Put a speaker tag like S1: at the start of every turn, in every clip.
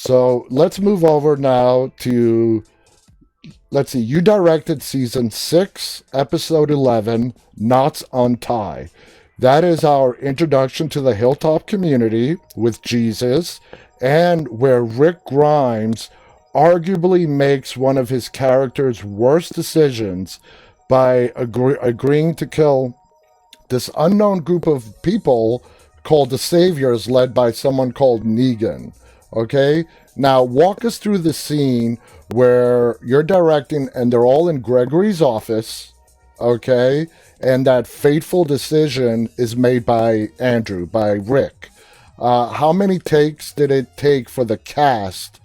S1: So let's move over now to, let's see, you directed season 6, episode 11, Knots Untie. That is our introduction to the Hilltop community with Jesus, and where Rick Grimes arguably makes one of his character's worst decisions by agreeing to kill this unknown group of people called the Saviors, led by someone called Negan. Okay? Now, walk us through the scene where you're directing and they're all in Gregory's office, okay? And that fateful decision is made by Andrew, by Rick. How many takes did it take for the cast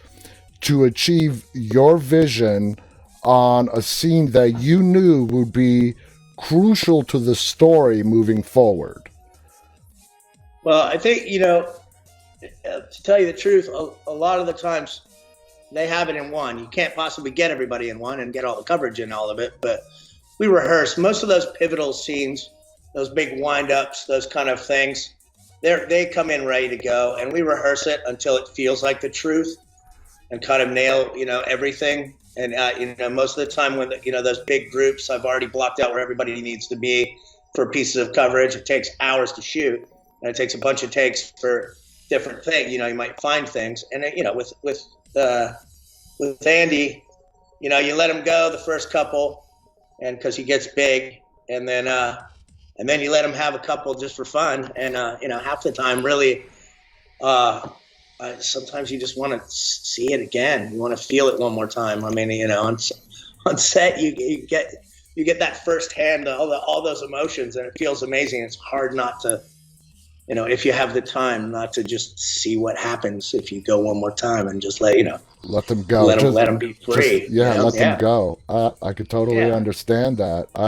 S1: to achieve your vision on a scene that you knew would be crucial to the story moving forward?
S2: Well, I think, to tell you the truth, a lot of the times they have it in one. You can't possibly get everybody in one and get all the coverage in all of it, but we rehearse most of those pivotal scenes, those big wind-ups, those kind of things. They come in ready to go, and we rehearse it until it feels like the truth and kind of nail, everything. And, most of the time when, those big groups, I've already blocked out where everybody needs to be for pieces of coverage. It takes hours to shoot, and it takes a bunch of takes for different things. You might find things. And, with Andy, you let him go the first couple, and because he gets big, and then you let him have a couple just for fun. And, half the time really, sometimes you just want to see it again. You want to feel it one more time. I mean, on set, you get that firsthand, all those emotions, and it feels amazing. It's hard not to, if you have the time, not to just see what happens if you go one more time and just let
S1: them go.
S2: Let them be free.
S1: Let them go. I could totally understand that.